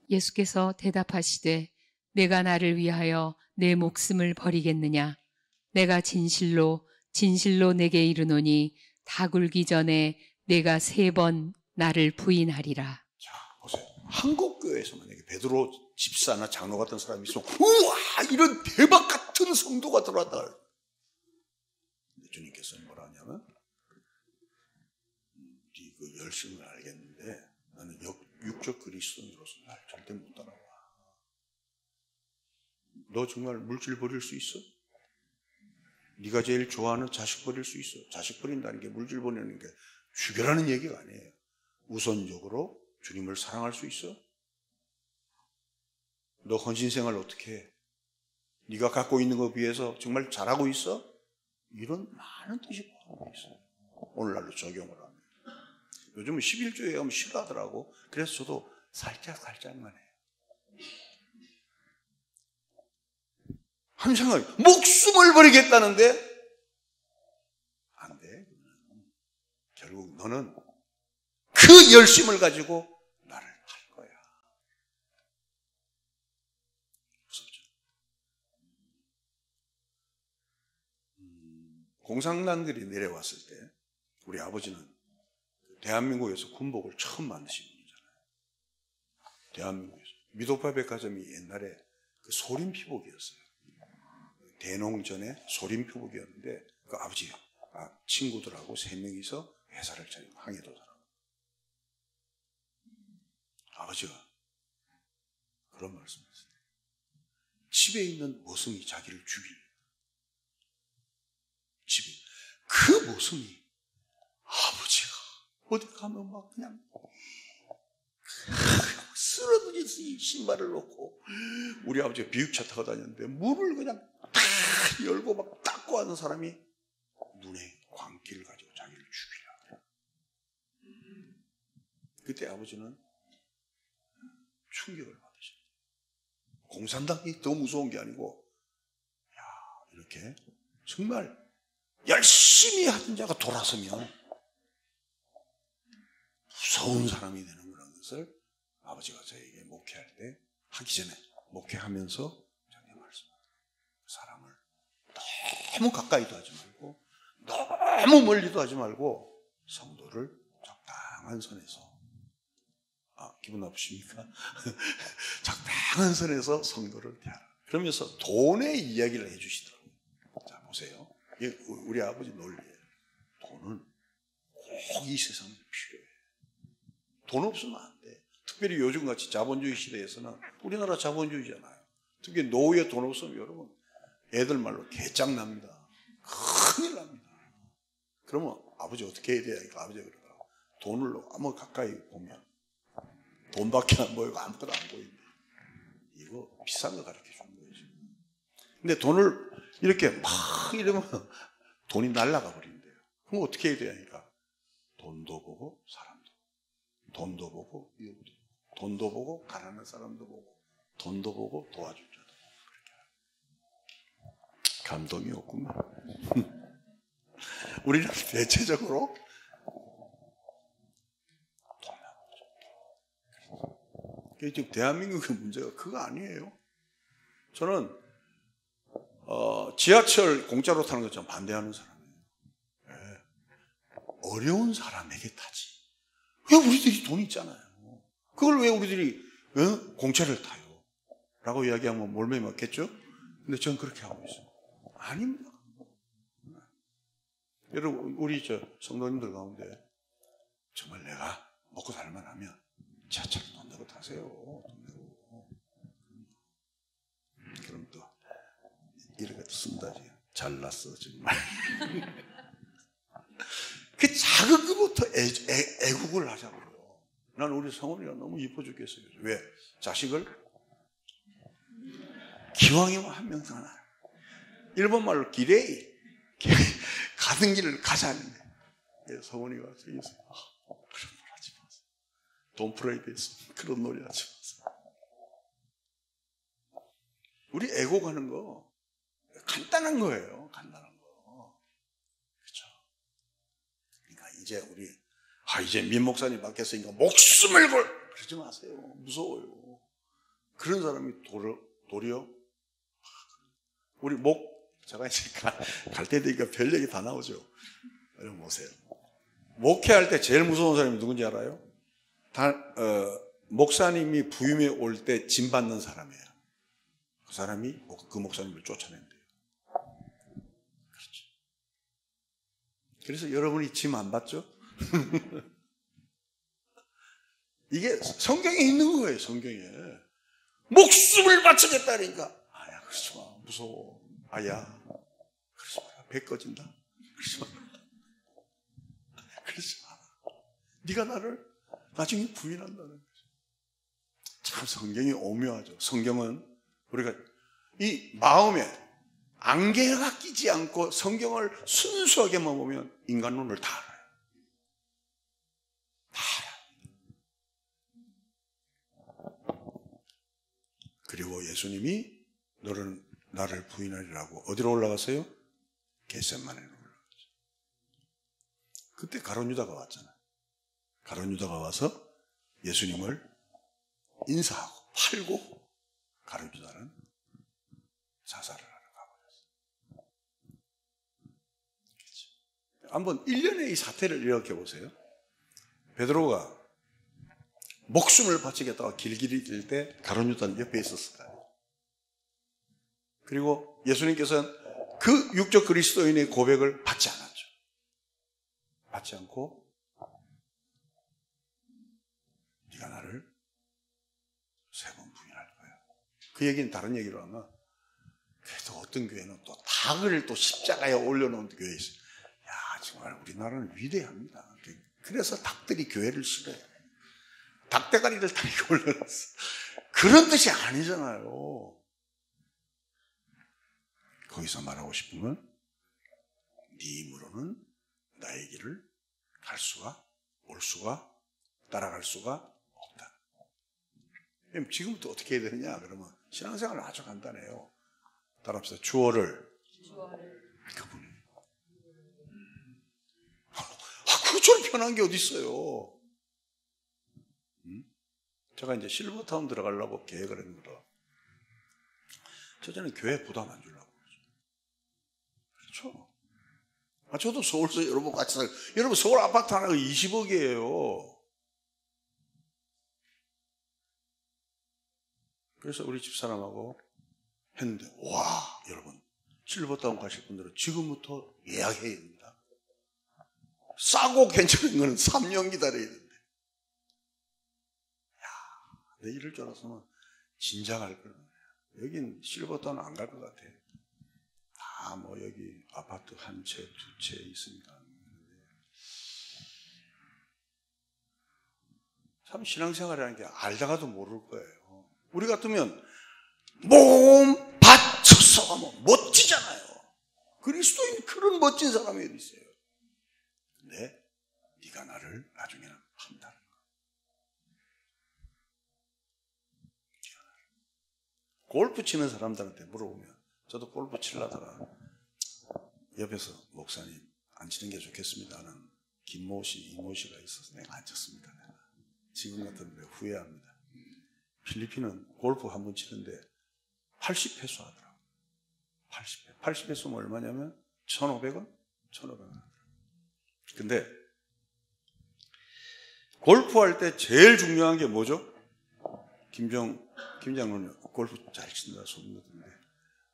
예수께서 대답하시되 내가 나를 위하여 내 목숨을 버리겠느냐? 내가 진실로 진실로 내게 이르노니 다 굴기 전에 내가 3번 나를 부인하리라. 자, 보세요. 한국 교회에서 만약에 베드로 집사나 장로 같은 사람이 있으면 우와 이런 대박 같은 성도가 들어왔다. 근데 주님께서는 뭐라 하냐면 네 그 열심을 알겠는데 나는 육적 그리스도인으로서 날 절대 못 따라와. 너 정말 물질 버릴 수 있어? 네가 제일 좋아하는 자식 버릴 수 있어? 자식 버린다는 게 물질 버리는 게 죽여라는 얘기가 아니에요. 우선적으로 주님을 사랑할 수 있어? 너 헌신생활 어떻게 해? 네가 갖고 있는 것에 비해서 정말 잘하고 있어? 이런 많은 뜻이 포함되어 있어요. 오늘날로 적용을 하면. 요즘은 11조에 가면 싫어하더라고. 그래서 저도 살짝만 해요. 한 생각이 목숨을 버리겠다는데 안 돼. 결국 너는 그 열심을 가지고 나를 할 거야. 무섭죠? 공산당들이 내려왔을 때 우리 아버지는 대한민국에서 군복을 처음 만드신 분이잖아요. 대한민국에서. 미도파 백화점이 옛날에 그 소림 피복이었어요. 대농전에 소림 피복이었는데 그 아버지 친구들하고 3명이서 회사를 차리고 항해도사라고. 아버지가 그런 말씀을 했어요. 집에 있는 모성이 자기를 죽일. 집에. 그 모성이 아버지가 어디 가면 막 그냥 쓰러지듯이 신발을 놓고 우리 아버지가 비육차 타고 다녔는데 문을 그냥 딱 열고 막 닦고 하는 사람이 눈에 광기를 가지고 자기를 죽이려. 그때 아버지는 충격을 받으셨어요. 공산당이 더 무서운 게 아니고 이렇게 정말 열심히 하던 자가 돌아서면 무서운 사람이 되는 거라는 것을 아버지가 저에게 목회할 때 하기 전에 목회하면서 저에게 말씀하셨어요. 사람을 너무 가까이도 하지 말고 너무 멀리도 하지 말고 성도를 적당한 선에서 기분 나쁘십니까? 적당한 선에서 성도를 대하라. 그러면서 돈의 이야기를 해주시더라고요. 자 보세요. 우리 아버지 논리예요. 돈은 꼭 이 세상에 필요해. 돈 없으면 안 돼. 특별히 요즘같이 자본주의 시대에서는 우리나라 자본주의잖아요. 특히 노후에 돈 없으면 여러분 애들 말로 개짱납니다. 큰일 납니다. 그러면 아버지 어떻게 해야 돼요? 아버지가 그러더라고. 돈을 너무 가까이 보면 돈밖에 안 보이고 아무것도 안 보이는데 이거 비싼 거 가르쳐 주는 거예요. 근데 돈을 이렇게 막 이러면 돈이 날아가 버린대요. 그럼 어떻게 해야 되니까 돈도 보고 사람도 돈도 보고 이웃도 돈도 보고 가난한 사람도 보고 돈도 보고 도와줄 자도 보고 그렇게 감동이 없구만. 우리는 대체적으로 지금 대한민국의 문제가 그거 아니에요. 저는 지하철 공짜로 타는 거 좀 반대하는 사람이에요. 네. 어려운 사람에게 타지. 왜 우리들이 돈 있잖아요. 그걸 왜 우리들이 공짜를 타요? 라고 이야기하면 몰매 맞겠죠? 근데 저는 그렇게 하고 있어요. 아닙니다. 여러분, 우리 성도님들 가운데 정말 내가 먹고 살만하면 지하철 돈 내고 타세요. 돈 내고. 그럼 또 이렇게 쓴다지. 잘났어 정말. 그 작은 것부터 애국을 하자고요. 난 우리 성원이가 너무 이뻐 죽겠어요. 왜? 자식을 기왕이면 한 명 더 낳아. 일본말로 기레이. 가는 길을 가자는데 성원이가 저기 있어요. 그런 말 하지 마세요. 돈프레이드에서 그런 놀이 하지 마세요. 우리 애국하는 거 간단한 거예요. 간단한 거. 그렇죠? 그러니까 이제 우리 이제 민 목사님 바뀌었으니까 목숨을 걸 그러지 마세요. 무서워요. 그런 사람이 도리어 우리 제가 이제 갈 때 되니까 별 얘기 다 나오죠. 여러분 보세요. 목회할 때 제일 무서운 사람이 누군지 알아요? 목사님이 부임에 올 때 짐 받는 사람이에요. 그 사람이 그 목사님을 쫓아낸대요. 그렇죠. 그래서 여러분이 짐 안 받죠? 이게 성경에 있는 거예요. 성경에 목숨을 바치겠다니까. 야 그러지 마. 무서워. 야 그러지 마라. 배 꺼진다. 그러지 마라. 그러지 마라. 네가 나를 나중에 부인한다는 거죠. 참 성경이 오묘하죠. 성경은 우리가 이 마음에 안개가 끼지 않고 성경을 순수하게만 보면 인간론을 다 알아요. 다 알아요. 그리고 예수님이 너는 나를 부인하리라고 어디로 올라가세요? 겟세마네로 올라갔죠. 그때 가룟 유다가 왔잖아요. 가룟 유다가 와서 예수님을 인사하고 팔고 가룟 유다는 자살을 하러 가버렸어요. 그렇죠. 한번 1년의 이 사태를 이렇게 보세요. 베드로가 목숨을 바치겠다고 길길이 뛸 때 가룟 유다는 옆에 있었을 거예요. 그리고 예수님께서는 그 육적 그리스도인의 고백을 받지 않았죠. 받지 않고 네가 나를 3번 부인할 거야. 그 얘기는 다른 얘기로 하면 그래도 어떤 교회는 또 닭을 또 십자가에 올려놓은 교회 있어요. 야 정말 우리나라는 위대합니다. 그래서 닭들이 교회를 싫어해요. 닭대가리를 다 이렇게 올려놨어. 그런 뜻이 아니잖아요. 거기서 말하고 싶은 건 네 힘으로는 나의 길을 갈 수가, 올 수가, 따라갈 수가 없다. 그럼 지금부터 어떻게 해야 되느냐? 그러면 신앙생활은 아주 간단해요. 따라합시다. 주어를 그분이. 그처럼 편한 게 어디 있어요? 제가 이제 실버타운 들어가려고 계획을 했는데 저는 교회 부담 안 주려고. 그렇죠. 저도 서울서 여러분 같이 살고, 여러분 서울 아파트 하나가 20억이에요. 그래서 우리 집사람하고 했는데, 와, 여러분, 실버타운 가실 분들은 지금부터 예약해야 됩니다. 싸고 괜찮은 거는 3년 기다려야 된대. 야, 내 이럴 줄 알았으면 진작 갈 거야. 여긴 실버타운 안 갈 것 같아. 뭐 여기 아파트 한 채, 2채 있으니까. 참 신앙생활이라는 게 알다가도 모를 거예요. 우리 같으면 몸 바쳐서 하면 멋지잖아요. 그리스도인 그런 멋진 사람이 어디 있어요. 근데 네가 나를 나중에는 판다는 거. 골프 치는 사람들한테 물어보면 저도 골프 치려다가 옆에서 목사님 안 치는 게 좋겠습니다 하는 김모 씨, 이모 씨가 있어서 내가 안 쳤습니다. 내가. 지금 같은 데 후회합니다. 필리핀은 골프 한 번 치는데 80페소 하더라고요. 80페소면 얼마냐면 1,500원? 1,500원. 근데 골프할 때 제일 중요한 게 뭐죠? 김 장로님 골프 잘 친다 소문 듣는데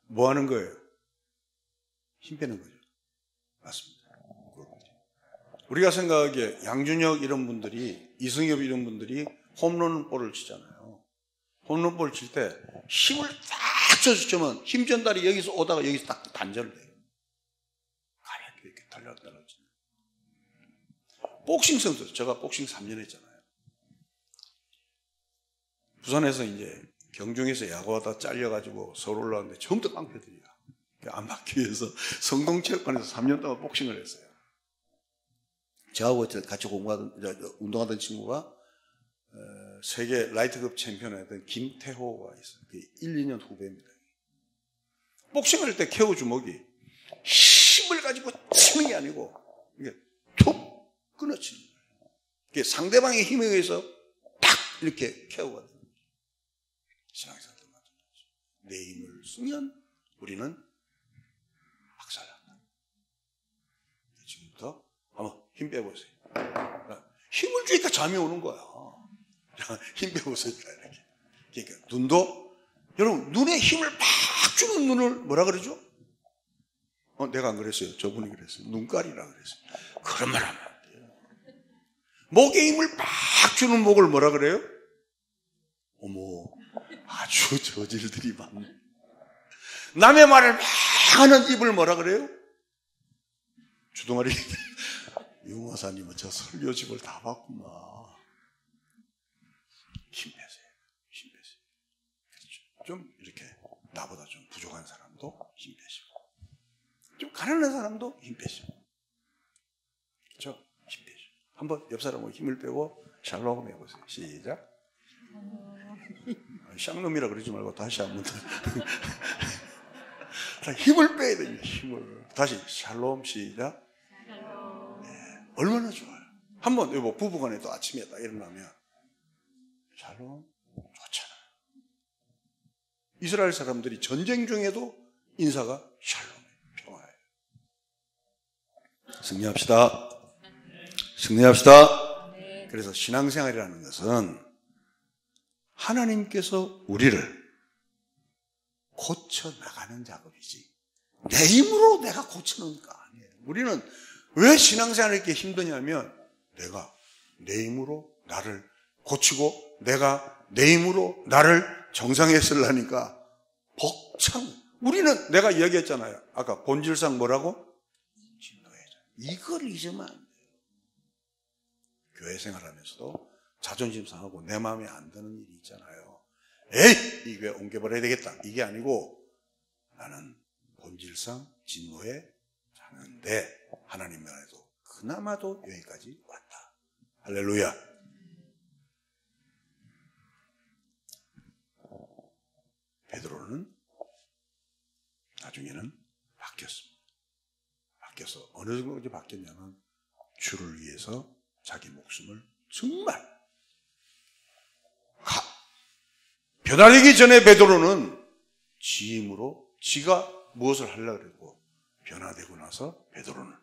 뭐 하는 거예요? 힘 빼는 거죠. 맞습니다. 우리가 생각하기에 양준혁 이런 분들이, 이승엽 이런 분들이 홈런볼을 치잖아요. 홈런볼 칠 때 힘을 딱 줘주면 힘 전달이 여기서 오다가 여기서 딱 단절돼요. 가볍게 이렇게 달려달라. 복싱 선수, 제가 복싱 3년 했잖아요. 부산에서 이제 경중에서 야구하다 잘려가지고 서울 올라왔는데 처음부터 깡패들이야. 안 맞기 위해서 성동체육관에서 3년 동안 복싱을 했어요. 저하고 같이 운동하던 친구가 세계 라이트급 챔피언이었던 김태호가 있어요. 1, 2년 후배입니다. 복싱을 할 때 케어 주먹이 힘을 가지고 치는 게 아니고 이게 툭 끊어치는 거예요. 상대방의 힘에 의해서 딱 이렇게 케어가 되는 거예요. 신앙생활도 마찬가지죠. 내 힘을 쓰면 우리는 박살난다. 지금부터 한번 힘 빼보세요. 힘을 주니까 잠이 오는 거야. 힘 빼보세요. 이렇게. 그러니까 눈도, 여러분 눈에 힘을 팍 주는 눈을 뭐라 그러죠? 내가 안 그랬어요. 저분이 그랬어요. 눈깔이라 그랬어요. 그런 말 하면 안 돼요. 목에 힘을 팍 주는 목을 뭐라 그래요? 어머, 아주 저질들이 많네. 남의 말을 막 하는 입을 뭐라 그래요? 주동아리 유마사님은 저 설교집을 다 봤구나. 힘 빼세요. 힘 빼세요. 그렇죠. 좀 이렇게 나보다 좀 부족한 사람도 힘 빼시고, 좀 가난한 사람도 힘 빼시고, 그렇죠? 힘 빼시고. 한번 옆 사람하고 힘을 빼고 샬롬 해보세요. 시작. 샹놈이라 그러지 말고 다시 한번 더. 힘을 빼야 됩니다. 힘을. 다시 샬롬 시작. 네, 얼마나 좋아요. 한번 여보 부부간에도 아침에 딱 일어나면 샬롬 좋잖아요. 이스라엘 사람들이 전쟁 중에도 인사가 샬롬 평화예요. 승리합시다. 승리합시다. 그래서 신앙생활이라는 것은 하나님께서 우리를 고쳐나가는 작업이지 내 힘으로 내가 고쳐놓은 거 아니에요. 우리는 왜 신앙생활이 이렇게 힘드냐면 내가 내 힘으로 나를 고치고 내가 내 힘으로 나를 정상에 쓰려니까 벅찬. 우리는 내가 이야기했잖아요. 아까 본질상 뭐라고? 진노예자. 이걸 잊으면 안 돼요. 교회 생활하면서도 자존심 상하고 내 마음에 안 드는 일이 있잖아요. 에이! 이 교회 옮겨버려야 되겠다. 이게 아니고 나는 본질상 진노에 자는데 하나님 면에도 그나마도 여기까지 왔다. 할렐루야. 베드로는 나중에는 바뀌었습니다. 바뀌어서 어느 정도까지 바뀌었냐면 주를 위해서 자기 목숨을 정말 변화되기 전에 베드로는 지 힘으로 지가 무엇을 하려고 그랬고 변화되고 나서 베드로는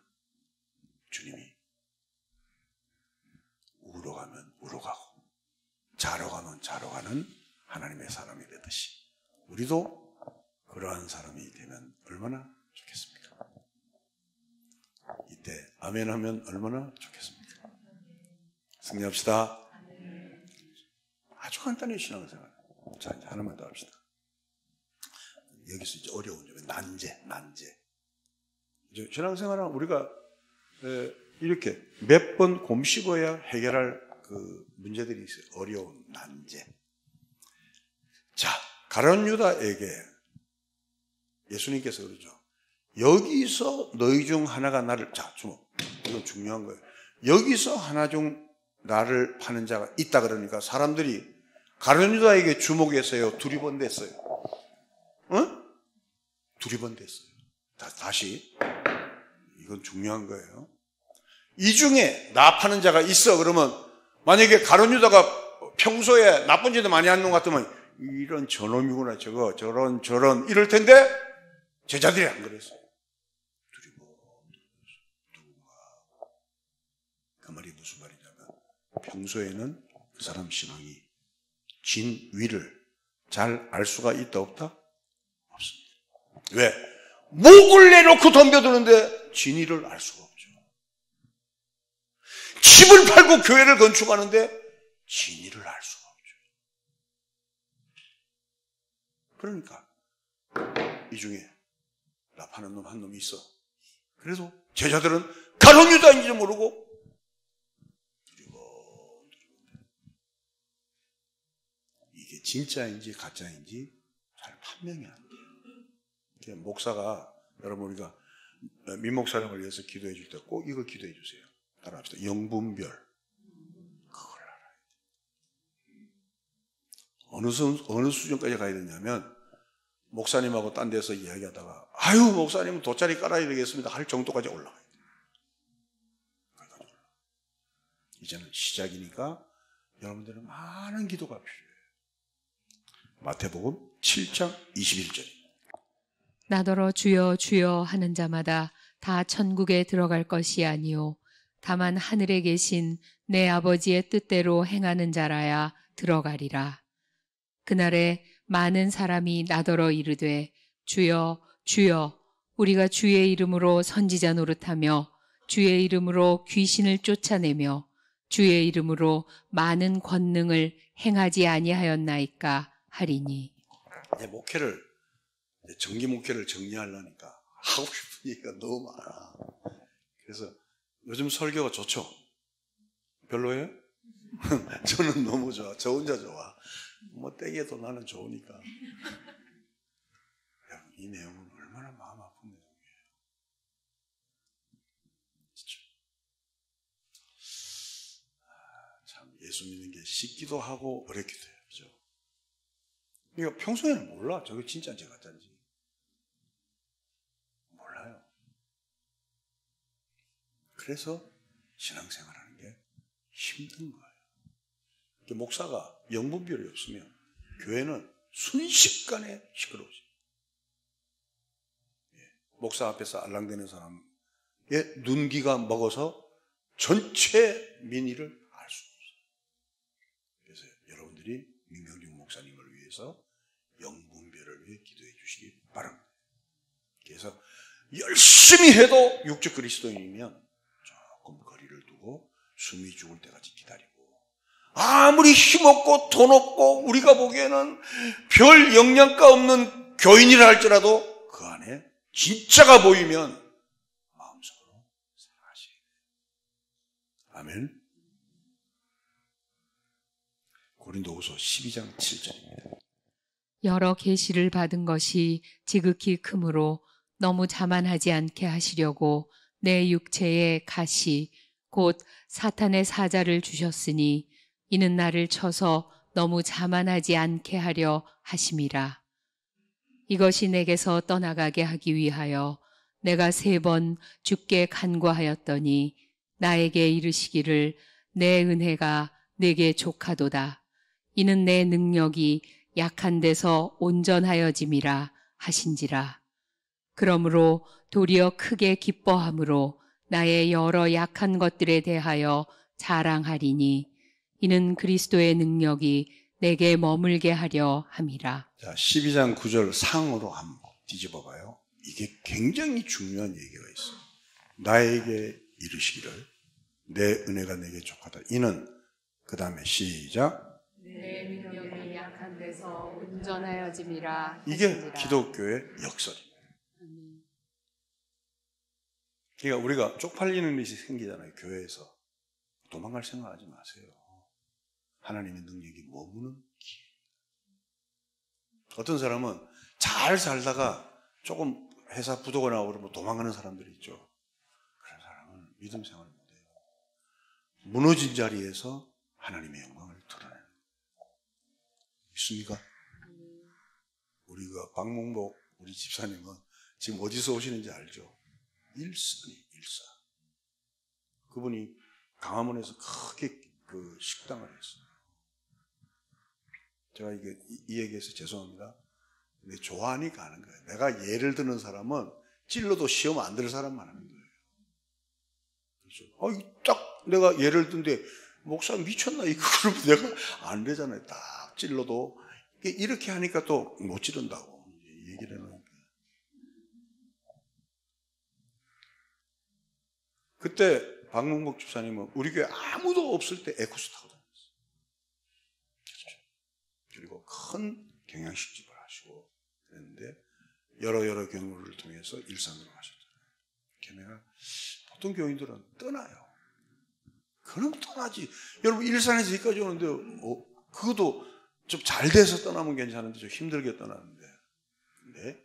주님이 우로 가면 우로 가고 자러 가면 자러 가는 하나님의 사람이 되듯이 우리도 그러한 사람이 되면 얼마나 좋겠습니까? 이때 아멘 하면 얼마나 좋겠습니까? 승리합시다. 아주 간단히 신앙생활. 자, 이제 하나만 더 합시다. 여기서 이제 어려운 점이 난제. 이제 신앙생활은 우리가 이렇게 몇 번 곰씹어야 해결할 그 문제들이 있어요. 어려운 난제. 자, 가룟 유다에게 예수님께서 그러죠. 여기서 너희 중 하나가 나를, 자, 주목. 이건 중요한 거예요. 여기서 하나 중 나를 파는 자가 있다 그러니까 사람들이 가룟 유다에게 주목했어요. 두리번댔어요. 두리번댔어요. 다시. 이건 중요한 거예요. 이 중에 나 파는 자가 있어. 그러면 만약에 가룟 유다가 평소에 나쁜 짓도 많이 하는 것 같으면 이런 저놈이구나, 저런 이럴 텐데 제자들이 안 그랬어요. 누군가. 그 말이 무슨 말이냐면 평소에는 그 사람 신앙이 진위를 잘 알 수가 있다 없다? 없습니다. 왜? 목을 내놓고 덤벼드는데 진위를 알 수가 없죠. 집을 팔고 교회를 건축하는데 진위를 알 수가 없죠. 그러니까 이 중에 라파는 놈 한 놈이 있어. 그래도 제자들은 가룟 유다인지도 모르고 이게 진짜인지 가짜인지 잘 판명이 안 돼요. 목사가, 여러분 우리가 민목사님을 위해서 기도해 줄 때 꼭 이거 기도해 주세요. 따라합시다. 영분별. 그걸 알아야 돼요. 어느 수준까지 가야 되냐면 목사님하고 딴 데서 이야기하다가 아유 목사님은 돗자리 깔아야 되겠습니다 할 정도까지 올라가야 돼요. 이제는 시작이니까 여러분들은 많은 기도가 필요해요. 마태복음 7장 21절. 나더러 주여 주여 하는 자마다 다 천국에 들어갈 것이 아니요 다만 하늘에 계신 내 아버지의 뜻대로 행하는 자라야 들어가리라. 그날에 많은 사람이 나더러 이르되 주여 주여 우리가 주의 이름으로 선지자 노릇하며 주의 이름으로 귀신을 쫓아내며 주의 이름으로 많은 권능을 행하지 아니하였나이까 하리니. 정기 목회를 정리하려니까 하고 싶은 얘기가 너무 많아. 그래서 요즘 설교가 좋죠? 별로예요? 저는 너무 좋아. 저 혼자 좋아. 뭐 떼기에도 나는 좋으니까. 이 내용은 얼마나 마음 아픈 내용이에요. 진짜. 참 예수 믿는 게 쉽기도 하고 어렵기도 해요. 그죠? 그러니까 평소에는 몰라. 저게 진짜인지 가짜인지. 몰라요. 그래서 신앙생활하는 게 힘든 거예요. 목사가 영분별이 없으면 교회는 순식간에 시끄러워져요. 목사 앞에서 알랑대는 사람의 눈기가 먹어서 전체 민의를 알 수 없어요. 그래서 여러분들이 민경중 목사님을 위해서 영분별을 위해 기도해 주시기 바랍니다. 그래서 열심히 해도 육적 그리스도인이면 조금 거리를 두고 숨이 죽을 때까지 기다리고 아무리 힘없고 돈 없고 우리가 보기에는 별 영양가 없는 교인이라 할지라도 그 안에 진짜가 보이면 마음속으로 생각하셔야 돼요. 아멘. 고린도후서 12장 7절입니다. 여러 계시를 받은 것이 지극히 크므로 너무 자만하지 않게 하시려고 내 육체에 가시 곧 사탄의 사자를 주셨으니 이는 나를 쳐서 너무 자만하지 않게 하려 하심이라. 이것이 내게서 떠나가게 하기 위하여 내가 3번 주께 간구하였더니 나에게 이르시기를 내 은혜가 내게 족하도다. 이는 내 능력이 약한 데서 온전하여짐이라 하신지라. 그러므로 도리어 크게 기뻐함으로 나의 여러 약한 것들에 대하여 자랑하리니 이는 그리스도의 능력이 내게 머물게 하려 함이라. 자, 12장 9절 상으로 한번 뒤집어 봐요. 이게 굉장히 중요한 얘기가 있어요. 나에게 이르시기를 내 은혜가 내게 족하다. 이는 그 다음에 시작. 내 능력이 약한 데서 온전하여짐이라. 이게 기독교의 역설입니다. 그러니까 우리가 쪽팔리는 일이 생기잖아요. 교회에서. 도망갈 생각하지 마세요. 하나님의 능력이 머무는 길. 어떤 사람은 잘 살다가 조금 회사 부도가 나오고 그러면 도망가는 사람들이 있죠. 그런 사람은 믿음 생활을 못해요. 무너진 자리에서 하나님의 영광을 드러내는 거예요. 믿습니까? 우리가 박몽복 우리 집사님은 지금 어디서 오시는지 알죠? 일사. 그분이 강화문에서 크게 그 식당을 했어요. 제가 이 얘기해서 죄송합니다. 근데 좋아하니까 하는 거예요. 내가 예를 드는 사람은 찔러도 시험 안 들 사람만 하는 거예요. 그렇죠? 딱 내가 예를 든데 목사 미쳤나 이거 그러면 내가 안 되잖아요. 딱 찔러도 이렇게 하니까 또 못 찌른다고 얘기를 해놓은 거예요. 그때 박문복 집사님은 우리 교회 아무도 없을 때 에쿠스 타고 다녔어요. 그렇죠? 그리고 큰 경양식집을 하시고 그랬는데 여러 경우를 통해서 일산으로 가셨잖아요. 걔네가 보통 교인들은 떠나요. 그럼 떠나지. 여러분 일산에서 여기까지 오는데 그것도 좀 잘 돼서 떠나면 괜찮은데 좀 힘들게 떠나는데 근데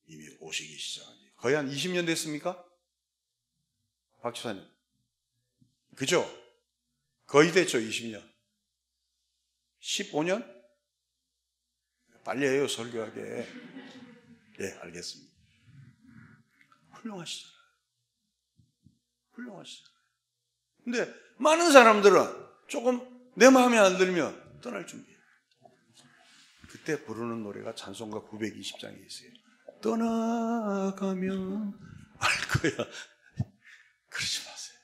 이미 오시기 시작하지. 거의 한 20년 됐습니까? 박 집사님 그죠? 거의 됐죠. 20년 15년? 빨리 해요 설교하게. 예, 알겠습니다. 훌륭하시잖아요. 근데 많은 사람들은 조금 내 마음에 안 들면 떠날 준비해요. 그때 부르는 노래가 찬송가 920장에 있어요. 떠나가면 알 거야. 그러지 마세요.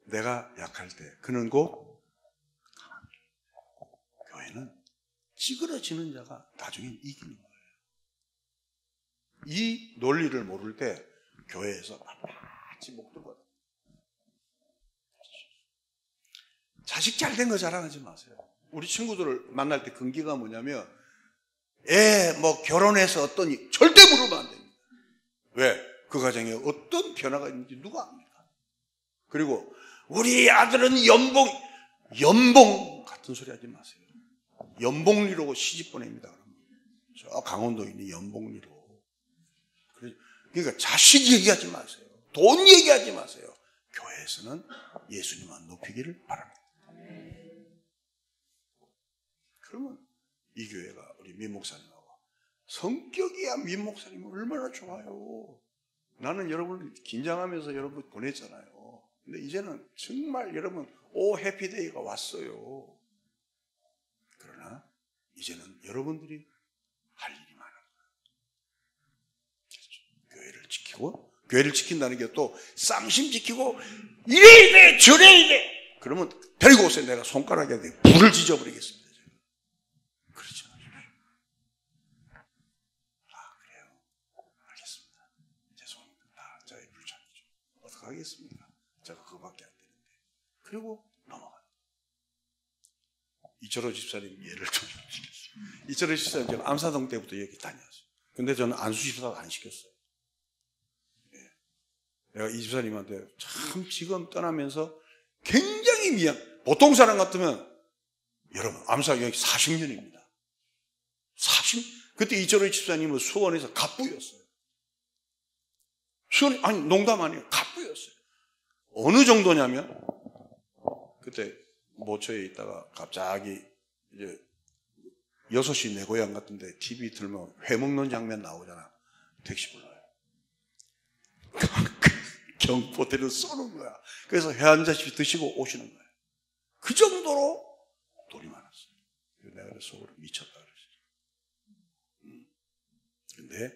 내가 약할 때 그는 곧 교회는 찌그러지는 자가 나중엔 이기는 거예요. 이 논리를 모를 때 교회에서 낱낱이 목 들고 자식 잘 된 거 자랑하지 마세요. 우리 친구들을 만날 때 근기가 뭐냐면 결혼해서 어떠니 절대 물으면 안 됩니다. 왜? 그 가정에 어떤 변화가 있는지 누가 압니까? 그리고 우리 아들은 연봉 같은 소리 하지 마세요. 연봉리로 시집 보냅니다. 저 강원도에 있는 연봉리로. 그러니까 자식 얘기하지 마세요. 돈 얘기하지 마세요. 교회에서는 예수님만 높이기를 바랍니다. 그러면 이 교회가 우리 민 목사님하고 성격이야 민 목사님 얼마나 좋아요. 나는 여러분 긴장하면서 여러분 보냈잖아요. 근데 이제는 정말 여러분 해피데이가 왔어요. 그러나 이제는 여러분들이 할 일이 많아요. 교회를 지킨다는 게 또 쌍심 지키고 이래 이래 저래 이래 그러면 데리고 오세요. 내가 손가락에 불을 지져버리겠습니다. 그러지 마십시오. 그래요. 알겠습니다. 죄송합니다. 다 저의 불찰이죠. 어떻게 하겠습니까? 제가 그거밖에 안 되는데. 그리고 넘어가요. 이철호 집사님 예를 들어주겠습니다. 이철호 집사님 제가 암사동 때부터 여기 다녔어요. 근데 저는 안수 집사가 안 시켰어요. 내가 이 집사님한테 참 지금 떠나면서 굉장히 보통 사람 같으면 여러분 암사 여기 40년입니다. 그때 이철호 집사님은 수원에서 갑부였어요. 아니 농담 아니에요. 갑부였어요. 어느 정도냐면 그때 모처에 있다가 갑자기 이제 6시 내 고향 같은데 TV 틀면 회 먹는 장면 나오잖아. 택시 불러요. 경포대를 쏘는 거야. 그래서 회 한 잔씩 드시고 오시는 거예요. 그 정도로 돈이 많았어요. 내가 그래서 속으로 미쳤다 그랬어요. 근데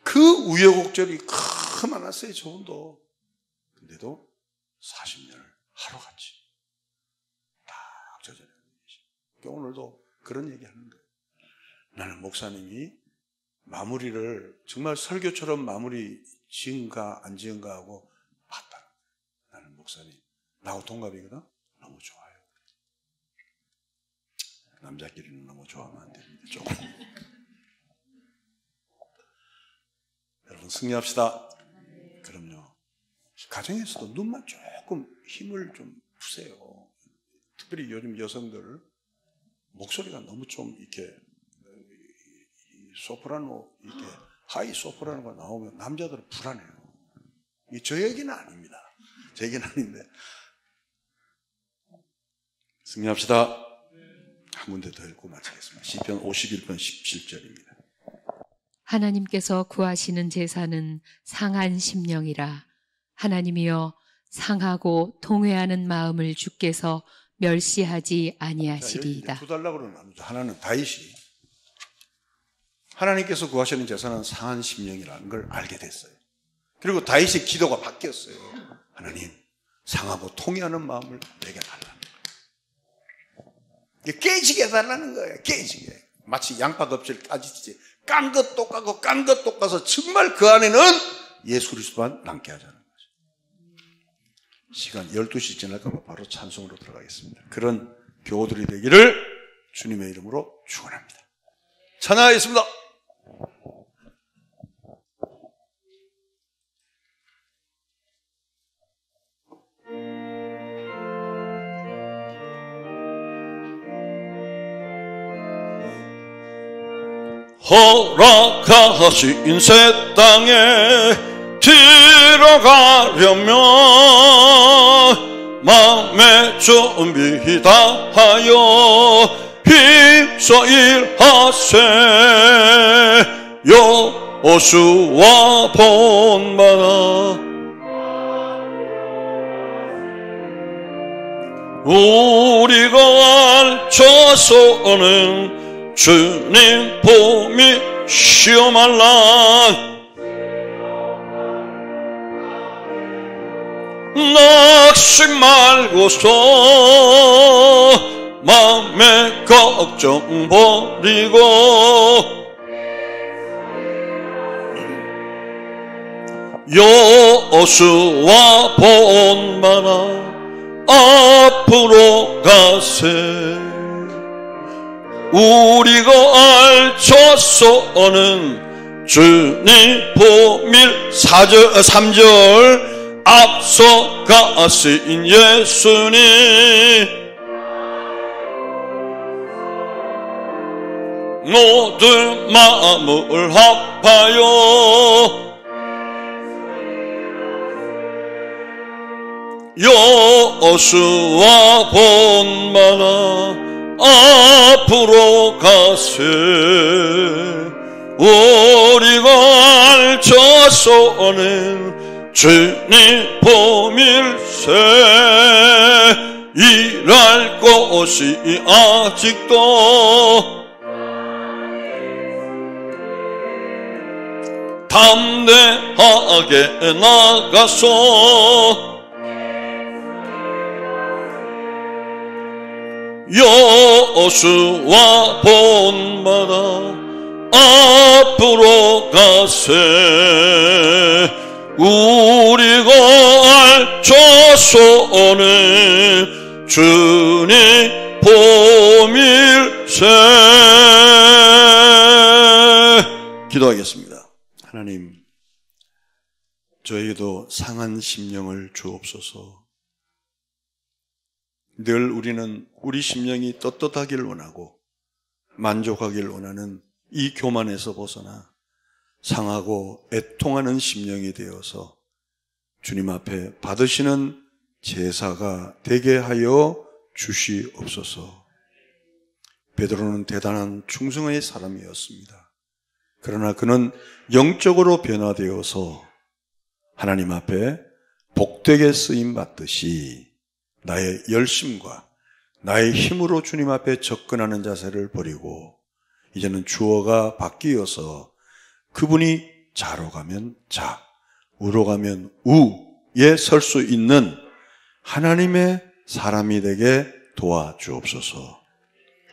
그 우여곡절이 많았어요. 저분도. 근데도 40년을 하루같이 딱 저절로 오늘도 그런 얘기 하는 거예요. 나는 목사님이 마무리를 정말 설교처럼 마무리 지은가 안 지은가 하고 봤다. 나는 목사님 나하고 동갑이거든. 너무 좋아요. 남자끼리는 너무 좋아하면 안 됩니다. 조금. 여러분 승리합시다. 그럼요. 가정에서도 눈만 조금 힘을 좀 푸세요. 특별히 요즘 여성들 목소리가 너무 좀 이렇게 소프라노 이렇게 하이 소프라노가 나오면 남자들은 불안해요. 저 얘기는 아닙니다. 제 얘기는 아닌데. 승리합시다. 한 군데 더 읽고 마치겠습니다. 시편 51편 17절입니다. 하나님께서 구하시는 제사는 상한 심령이라. 하나님이여 상하고 통회하는 마음을 주께서 멸시하지 자, 여기 아니하시리이다. 두 단락으로 나누죠. 하나는 다윗이 하나님께서 구하시는 제사는 상한 심령이라는 걸 알게 됐어요. 그리고 다윗의 기도가 바뀌었어요. 하나님, 상하고 통회하는 마음을 내게 달라는 거예요. 깨지게 해달라는 거예요. 깨지게. 마치 양파 껍질 까지듯이 깐 것도 까고 깐 것도 까서 정말 그 안에는 예수 그리스도만 남게 하자는 거죠. 시간 12시 지날까 봐 바로 찬송으로 들어가겠습니다. 그런 교우들이 되기를 주님의 이름으로 축원합니다. 찬양하겠습니다. 허락하신 새 땅에 들어가려면 마음의 준비 다하여 힘써 일하세. 여호수아 본받아 우리가 알쳐서는 주님 봄이 시험할라. 낙심 말고서 맘의 걱정 버리고 여호수아 본받아 앞으로 가세. 우리가 알쳐서는 주님 보밀 3절 앞서 가신 예수님 모든 마음을 합하여 여호수아 본받아 앞으로 가세. 우리가 알쳐서는 주님 보밀세. 일할 것이 아직도 담대하게 나가서 여호수아 본받아 앞으로 가세. 우리가 알쳐서는 주님 보밀세. 기도하겠습니다. 하나님, 저에게도 상한 심령을 주옵소서. 늘 우리는 우리 심령이 떳떳하길 원하고 만족하길 원하는 이 교만에서 벗어나 상하고 애통하는 심령이 되어서 주님 앞에 받으시는 제사가 되게 하여 주시옵소서. 베드로는 대단한 충성의 사람이었습니다. 그러나 그는 영적으로 변화되어서 하나님 앞에 복되게 쓰임 받듯이 나의 열심과 나의 힘으로 주님 앞에 접근하는 자세를 버리고 이제는 주어가 바뀌어서 그분이 자로 가면 자, 우로 가면 우에 설 수 있는 하나님의 사람이 되게 도와주옵소서.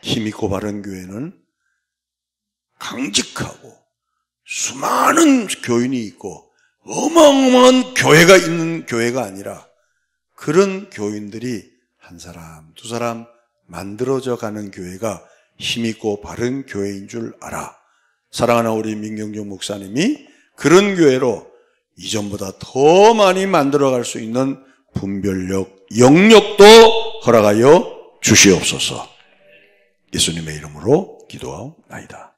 힘있고 바른 교회는 강직하고 수많은 교인이 있고 어마어마한 교회가 있는 교회가 아니라 그런 교인들이 한 사람, 두 사람 만들어져 가는 교회가 힘있고 바른 교회인 줄 알아. 사랑하는 우리 민경정 목사님이 그런 교회로 이전보다 더 많이 만들어갈 수 있는 분별력, 영역도 허락하여 주시옵소서. 예수님의 이름으로 기도하옵나이다.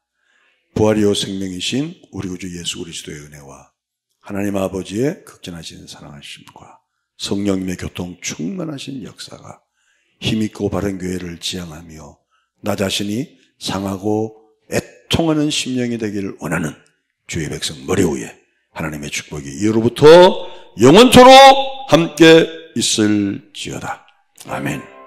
부활이요 생명이신 우리 구주 예수 그리스도의 은혜와 하나님 아버지의 극진하신 사랑하심과 성령님의 교통 충만하신 역사가 힘있고 바른 교회를 지향하며 나 자신이 상하고 애통하는 심령이 되기를 원하는 주의 백성 머리 위에 하나님의 축복이 이후로부터 영원토록 함께 있을지어다. 아멘.